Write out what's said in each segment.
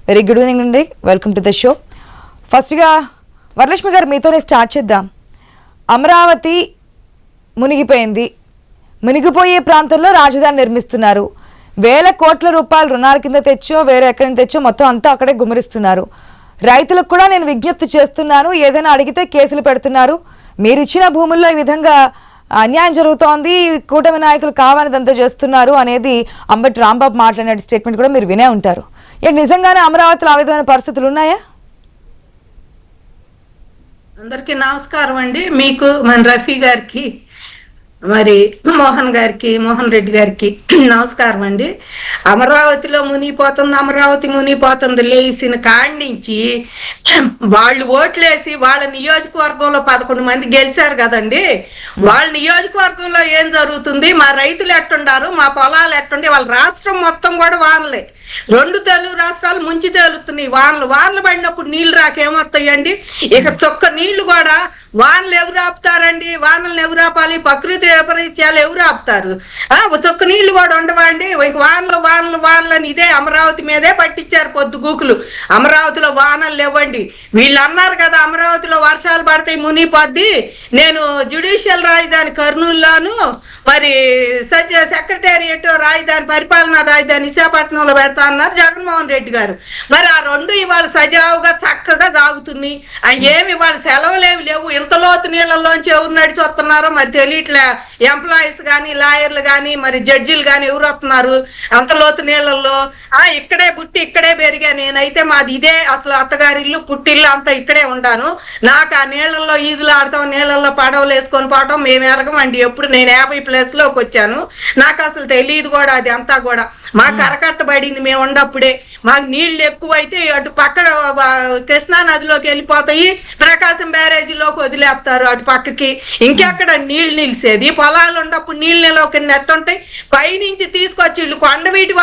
Very good evening అండి, welcome to the show. ఫస్ట్గా వరలక్ష్మి గారు మీతోనే స్టార్ట్ చేద్దాం. అమరావతి మునిగిపోయింది, మునిగిపోయే ప్రాంతంలో రాజధాని నిర్మిస్తున్నారు. వేల కోట్ల రూపాయలు రుణాల కింద తెచ్చో వేరే ఎక్కడి నుంచి తెచ్చో మొత్తం అంతా అక్కడే గుమ్మరిస్తున్నారు. రైతులకు కూడా నేను విజ్ఞప్తి చేస్తున్నాను, ఏదైనా అడిగితే కేసులు పెడుతున్నారు. మీరు ఇచ్చిన భూముల్లో ఈ విధంగా అన్యాయం జరుగుతోంది, కూటమి నాయకులు కావాలనిదంతా చేస్తున్నారు అనేది అంబటి రాంబాబు మాట్లాడిన స్టేట్మెంట్ కూడా మీరు వినే ఉంటారు. నిజంగానే అమరావతిలో ఆ విధమైన పరిస్థితులు ఉన్నాయా? అందరికీ నమస్కారం అండి. మీకు మన రఫీ గారికి, మరి మోహన్ రెడ్డి గారికి నమస్కారం అండి. అమరావతిలో అమరావతి మునిగిపోతుంది లేసిన కాడి నుంచి వాళ్ళు ఓట్లేసి వాళ్ళ నియోజకవర్గంలో 11 మంది గెలిచారు కదండి. వాళ్ళ నియోజకవర్గంలో ఏం జరుగుతుంది, మా రైతులు ఎట్టుండారు, మా పొలాలు ఎట్టుండే, వాళ్ళ రాష్ట్రం మొత్తం కూడా వానలే. 2 తెలుగు రాష్ట్రాలు ముంచి తేలుతున్నాయి. వానలు పడినప్పుడు నీళ్లు రాకేమొస్తాయండి? ఇక చొక్క నీళ్లు కూడా వానలు ఎవరు ఆపుతారండి? వానలను ఎవరు ఆపాలి? ప్రకృతి వైపరీత్యాలు ఎవరు ఆపుతారు? చొక్క నీళ్లు కూడా ఉండవండి. వానలు అని ఇదే అమరావతి మీదే పట్టించారు పొద్దుగూకులు. అమరావతిలో వానలు లేవండి. వీళ్ళు అన్నారు కదా అమరావతిలో వర్షాలు పడతాయి మునిగిపోద్ది. నేను జ్యుడిషియల్ రాజధాని కర్నూలులోను, మరి సెక్రటేరియట్ రాజధాని, పరిపాలనా రాజధాని విశాఖపట్నంలో పెడతా అన్నారు జగన్మోహన్ రెడ్డి గారు. మరి ఆ 2 ఇవాళ సజావుగా చక్కగా సాగుతుంది. ఏమి ఇవాళ సెలవులేమి లేవు. ఇంత లోతు నీళ్ళల్లోంచి ఎవరు నడిచి వస్తున్నారో మరి తెలియట్లే. ఎంప్లాయీస్ కానీ, లాయర్లు కానీ, మరి జడ్జీలు కానీ ఎవరు వస్తున్నారు అంత లోతు నీళ్ళల్లో? ఇక్కడే పుట్టి ఇక్కడే పెరిగా నేనైతే. మాది ఇదే అసలు అత్తగారిల్లు, పుట్టిల్లు అంతా ఇక్కడే ఉండాను. నాకు ఆ నీళ్ళల్లో ఈదులు ఆడతాం, నీళ్ళల్లో పడవలు వేసుకొని పోవటం మేము ఎరగమండి. ఎప్పుడు నేను 50+ లోకి వచ్చాను, నాకు అసలు తెలియదు కూడా అది అంతా కూడా. మాకు అరకట్టబడింది మేము ఉండప్పుడే. మాకు నీళ్లు ఎక్కువైతే అటు పక్క కృష్ణా నదిలోకి వెళ్ళిపోతాయి, ప్రకాశం బ్యారేజీలోకి వదిలేస్తారు అటు పక్కకి. ఇంకెక్కడ నీళ్లు నిలిసేది? పొలాలు ఉన్నప్పుడు నీళ్ళు నిలవకి నెట్టుంటాయి. పైనుంచి తీసుకొచ్చి వీళ్ళు కొండవీటి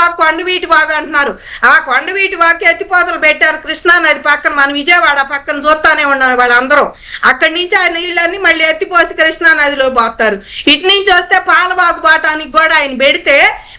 వాగు అంటున్నారు. ఆ కొండవీటి వాకి ఎత్తిపోతలు పెట్టారు కృష్ణా నది పక్కన. మన విజయవాడ పక్కన చూస్తానే ఉన్నాం వాళ్ళందరూ. అక్కడి నుంచి ఆ నీళ్ళన్నీ మళ్ళీ ఎత్తిపోసి కృష్ణా నదిలో పోతారు. ఇటు నుంచి వస్తే పాలవాగు బాటానికి కూడా ఆయన పెడితే,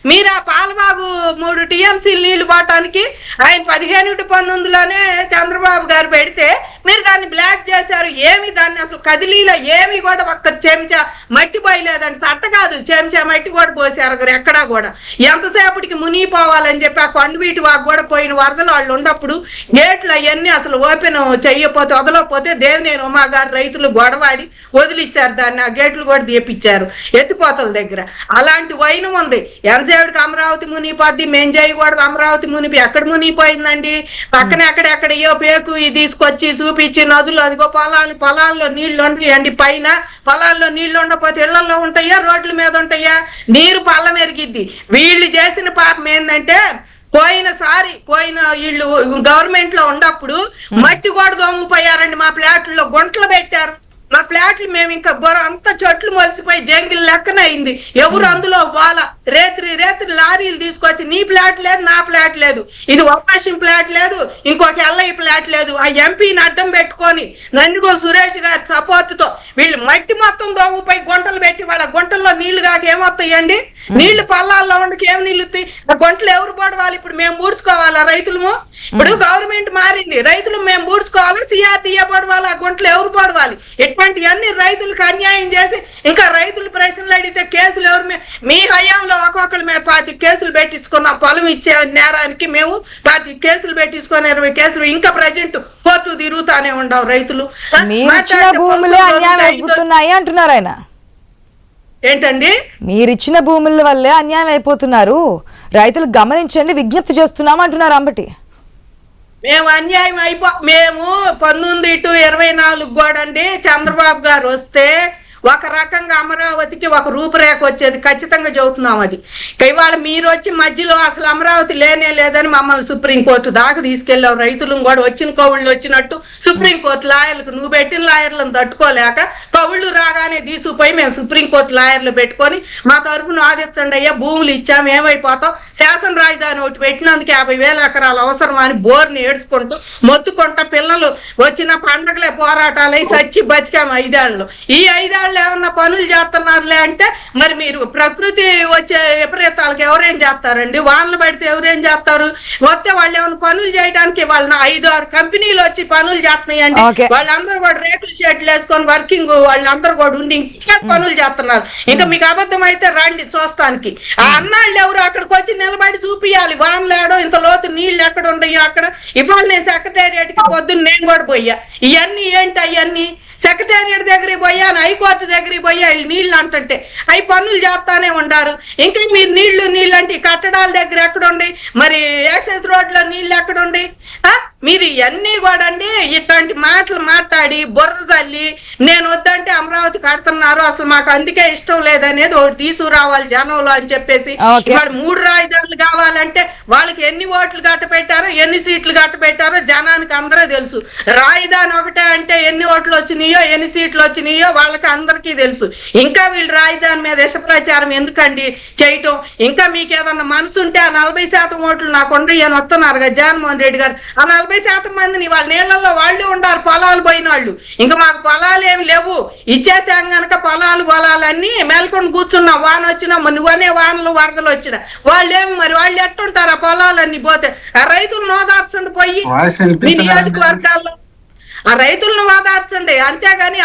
మీరు ఆ పాలవాగు 3 TMC నీళ్లు పోవటానికి ఆయన 15-19లోనే చంద్రబాబు గారు పెడితే మీరు దాన్ని బ్లాక్ చేశారు. ఏమి దాన్ని అసలు కదిలీలో ఏమి కూడా ఒక్క చెంచా మట్టి పోయలేదండి. తట్ట కాదు, చెంచా మట్టి కూడా పోసారు ఎక్కడా కూడా. ఎంతసేపటికి మునిగిపోవాలని చెప్పి ఆ కొండవీటి వాగు కూడా పోయిన వరదలు వాళ్ళు ఉన్నప్పుడు గేట్లు అవన్నీ అసలు ఓపెన్ చెయ్యపోతే వదలకపోతే దేవినేని ఉమా గారు రైతులు గొడవాడి వదిలిచ్చారు దాన్ని. ఆ గేట్లు కూడా తీపిచ్చారు ఎత్తిపోతల దగ్గర. అలాంటి వైనం ఉంది. ఎంతసేపటికి అమరావతి మునిగిపోద్ది, మేం చేయకూడదు అమరావతి మునిపి. ఎక్కడ మునిగిపోయిందండి? పక్కన ఎక్కడెక్కడయ్యో పేకు తీసుకొచ్చి చూపించి నదులు, అదిగో పొలాల్లో నీళ్లు ఉంటాయండి. పైన పొలాల్లో నీళ్లు ఉండకపోతే ఇళ్లలో ఉంటాయా, రోడ్ల మీద ఉంటాయా? నీరు పళ్ళ మెరిగిద్ది. వీళ్ళు చేసిన పాపం ఏంటంటే, పోయిన వీళ్ళు గవర్నమెంట్ లో ఉన్నప్పుడు మట్టి కూడా దొంగపోయారండి. మా ప్లాట్లలో గుంటలు పెట్టారు. మా ప్లాట్లు మేము ఇంకా అంత చెట్లు మొలిసిపోయి జంగిల్ లెక్కన అయింది. ఎవరు అందులో రేత్రి లారీలు తీసుకొచ్చి నీ ప్లాట్ లేదు, నా ప్లాట్ లేదు, ఇది ఆపరేషన్ ప్లాట్ లేదు, ఇంకొక ఎల్ఐ ప్లాట్ లేదు. ఆ ఎంపీని అడ్డం పెట్టుకొని నందిగోలు సురేష్ గారి సపోర్ట్ తో వీళ్ళు మట్టి మొత్తం దొంగపోయి గుంటలు పెట్టి వాళ్ళ గుంటల్లో నీళ్లు కాక ఏమొస్తాయండి? నీళ్లు పల్లాల్లో ఉండకి ఏం నీళ్లు? ఆ గుంటలు ఎవరు పడవాలి? ఇప్పుడు మేము పూడ్చుకోవాలా రైతులము? ఇప్పుడు గవర్నమెంట్ మారింది, రైతులు మేము పూడ్చుకోవాలి, సిఆర్డీఏ పడవాలి. ఆ గుంటలు ఎవరు పడవాలి? ఇటువంటివన్నీ రైతులకు అన్యాయం చేసి ఇంకా రైతులు ప్రశ్నలు అడిగితే కేసులు ఎవరు? మీ హయాంలో ఒక్కొక్కరి మీద 5 కేసులు పెట్టించుకున్నాం. పొలం ఇచ్చే నేరానికి మేము 5 కేసులు పెట్టించుకొని 20 కేసులు ఇంకా ప్రజెంట్ కోర్టు తిరుగుతానే ఉండవు రైతులు. భూములే అన్యాయం అయిపోతున్నాయి అంటున్నారు ఆయన. ఏంటండి? మీరిచ్చిన భూముల వల్లే అన్యాయం అయిపోతున్నారు, రైతులు గమనించండి, విజ్ఞప్తి చేస్తున్నాం అంటున్నారు అంబటి. మేము అన్యాయం మేము 19-24 కూడా అండి చంద్రబాబు గారు వస్తే ఒక రకంగా అమరావతికి ఒక రూపురేఖ వచ్చేది, ఖచ్చితంగా చెబుతున్నాం అది. ఇవాళ మీరు వచ్చి మధ్యలో అసలు అమరావతి లేనే లేదని మమ్మల్ని సుప్రీంకోర్టు దాకా తీసుకెళ్ళావు. రైతులను కూడా వచ్చిన కౌళ్ళు వచ్చినట్టు సుప్రీంకోర్టు లాయర్లకు, నువ్వు పెట్టిన లాయర్లను తట్టుకోలేక కౌళ్ళు రాగానే తీసుకుపోయి మేము సుప్రీంకోర్టు లాయర్లు పెట్టుకొని మా తరపున వాదించండి అయ్యా, భూములు ఇచ్చాము ఏమైపోతాం, శాసన రాజధాని ఒకటి పెట్టినందుకు 50,000 ఎకరాలు అవసరం అని బోర్ని ఏడ్చుకుంటూ మొత్తుకుంటా పిల్లలు వచ్చిన పండగలే పోరాటాలై సచ్చి బతికాము 5 ఏళ్ళు. ఈ 5 ఏళ్ళు వాళ్ళు ఏమన్నా పనులు చేస్తున్నారులే అంటే మరి మీరు ప్రకృతి వచ్చే విపరీతాలకు ఎవరేం చేస్తారండి? వానలు పడితే ఎవరేం చేస్తారు? వస్తే వాళ్ళు ఏమైనా పనులు చేయడానికి వాళ్ళని 5-6 కంపెనీలు వచ్చి పనులు చేస్తున్నాయండి. వాళ్ళందరూ కూడా రేకుల షెడ్లు వేసుకొని వర్కింగ్ వాళ్ళందరూ కూడా ఉండి ఇంకా పనులు చేస్తున్నారు. ఇంకా మీకు అబద్ధం అయితే రండి చూస్తానికి. ఆ అన్నాళ్ళు ఎవరు అక్కడికి వచ్చి నిలబడి చూపియాలి. వానలేడో ఇంత లోతు నీళ్లు ఎక్కడ ఉండయో అక్కడ. ఇవాళ నేను సెక్రటేరియట్ కి పొద్దున్న నేను కూడా పోయా. ఇవన్నీ ఏంటి? అవన్నీ సెక్రటేరియట్ దగ్గరికి పోయాను, హైకోర్టు దగ్గరికి పోయా. నీళ్లు అంటుంటే అవి పనులు చేస్తానే ఉంటారు. ఇంకా మీరు నీళ్లు అంటే కట్టడాల దగ్గర ఎక్కడుండి, మరి యాక్సెస్ రోడ్ లో నీళ్లు ఎక్కడుండి? మీరు ఇవన్నీ కూడా అండి ఇట్లాంటి మాటలు మాట్లాడి బురద చల్లి నేను వద్దంటే అమరావతి కడుతున్నారు, అసలు మాకు అందుకే ఇష్టం లేదనేది ఒకటి తీసుకురావాలి జనంలో అని చెప్పేసి. వాళ్ళు 3 రాజధానులు కావాలంటే వాళ్ళకి ఎన్ని ఓట్లు కట్టబెట్టారో ఎన్ని సీట్లు కట్టబెట్టారో జనానికి అందరూ తెలుసు. రాజధాని ఒకటే అంటే ఎన్ని ఓట్లు వచ్చినాయో ఎన్ని సీట్లు వచ్చినాయో వాళ్ళకి అందరికీ తెలుసు. ఇంకా వీళ్ళు రాజధాని మీద విష ప్రచారం ఎందుకండి చేయటం? ఇంకా మీకు ఏదన్నా మనసు ఉంటే ఆ 40% ఓట్లు నాకు ఉండయి అని వస్తున్నారు కదా జగన్మోహన్ రెడ్డి గారు. ఆ 40% మందిని వాళ్ళ నీళ్ళల్లో వాళ్ళే ఉండారు, పొలాలు పోయిన వాళ్ళు. ఇంకా మాకు పొలాలు ఏమి లేవు, ఇచ్చేసాం గనక పొలాలన్నీ మేల్కొని కూర్చున్నాం. వాన వచ్చినా నువ్వనే వానలు వరదలు వచ్చినా వాళ్ళేమి మరి వాళ్ళు ఎట్టుంటారు? ఆ పొలాలన్నీ పోతే ఆ రైతులను ఓదార్చండి పోయి మీ నియోజకవర్గాల్లో, ఆ రైతులను ఓదార్చండి. అంతేగాని